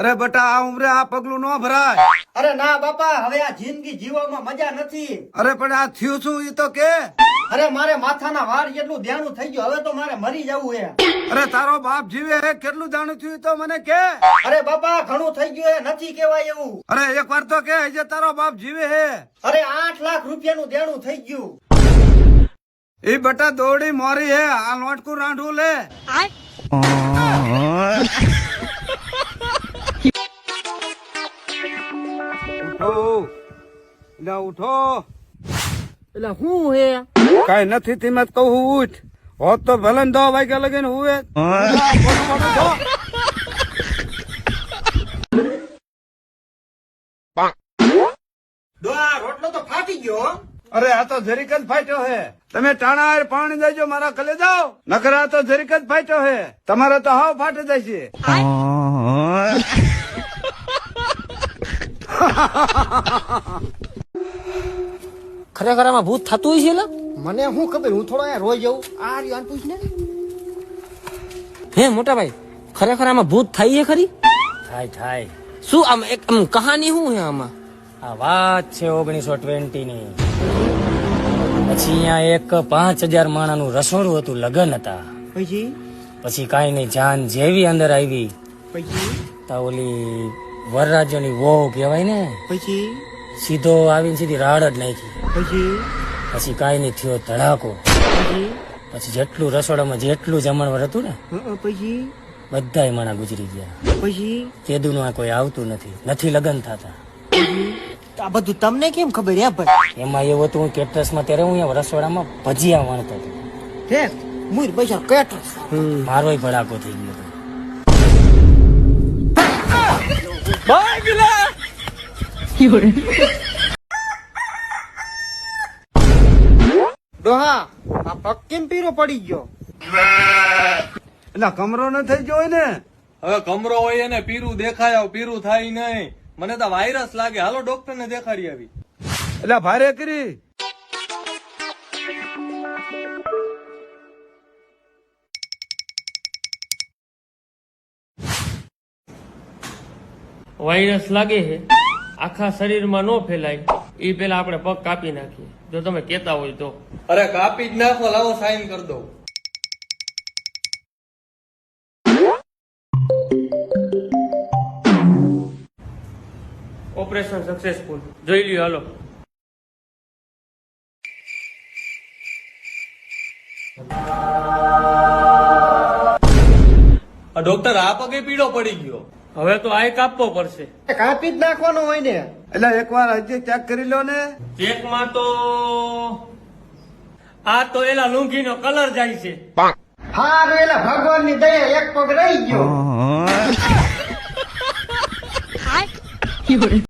અરે બટા આ ઉંમરે આ પગલું ન ભરાય. અરે ના બાપા, હવે આ જિંદગી જીવવામાં મજા નથી. અરે પણ આ થયું શું ઈ તો કે. અરે મારે માથાના વાળ જેટલું ધ્યાન થઈ ગયું, હવે તો મારે મરી જવું છે. અરે તારો બાપ જીવે હે, કેટલું જાણું થયું ઈ તો મને કે. અરે બાપા ઘણું થઈ ગયું હે, નથી કેવાય એવું. અરે એક વાર તો કે હજે તારો બાપ જીવે હે. અરે 8 લાખ રૂપિયાનું દેણું થઈ ગયું. ઈ બટા દોડી મોરી હે, આ લોટકું રાંઢું લે. ઉઠો લા ઉઠો. એટલે હું હે? કઈ નથી થી મત કહું ઉઠ. હોત તો ભલે 10 વાગ્યા લગીને હુએ. રોટલો તો ફાટી ગયો. અરે આ તો જરીક જ ફાટ્યો હે. તમે ટાણા હારે પાણી દેજો મારા કલે જાઓ. નકર આ તો જરીક જ ફાટ્યો હે, તમારે તો હાવ ફાટી જાય છે. ખરેખર આમાં ભૂત થતું હોય છે લા? મને શું ખબર, હું થોડો અહીંયા રોઈ જાઉં. આ રહ્યો પૂછ ને. હે મોટા ભાઈ, ખરેખર આમાં ભૂત થાય છે ખરી? થાય. શું આમ એક આમ કહાની શું છે આમાં? આ વાત છે 1920 ની. પછી અહીંયા એક 5000 માણાનું રસોડું હતું, લગન હતા. પછી કાંઈ નહીં, જાન જેવી અંદર આવી તો ઓલી વરરાજ્યની વહુ કહેવાય ને, સીધો આવીને સીધી રાડ જ નાખી. પછી કાંઈ નહીં થયો ધડાકો. પછી જેટલું રસોડામાં જેટલું જમણવાર હતું ને, બધાય માણા ગુજરી ગયા. કેદુનું આ કોઈ આવતું નથી લગન થતા. આ બધું તમને કેમ ખબર હે ભાઈ? એમાં એવું હતું, હું કેટરસમાં ત્યારે હું અહીંયા રસોડામાં ભજીયા વણતો હતો. હે મુર પૈસા કેટરસ. મારોય ભડાકો થઈ ગયો હતો. ડોહા આ પગ કેમ પીરો પડી ગયો? એટલે કમરો ન થઈ ગયો હોય ને. હવે કમરો હોય એને પીરું દેખાય, પીરું થાય નહીં. મને તો વાયરસ લાગે, હાલો ડોક્ટર ને દેખાડી આવી. એટલે ભારે કરી. વાયરસ લાગે છે, આખા શરીરમાં ન ફેલાય એ પેલા આપણે પગ કાપી નાખીએ, જો તમે કેતા હોય તો. અરે કાપી જ નાખો, લાવો સાઈન કરી દો. ઓપરેશન સક્સેસફુલ, જોઈ લ્યો હાલો. ડોક્ટર આ પગે પીળો પડી ગયો. હવે તો આ કાપવો પડશે. કાપી જ નાખવાનો હોય ને. એટલે એકવાર હજી ચેક કરી લો ને. ચેકમાં તો આ તો એલા લુંગીનો કલર જાય છે. હા રેલા ભગવાન ની દયા, એક પગ રહી ગયો.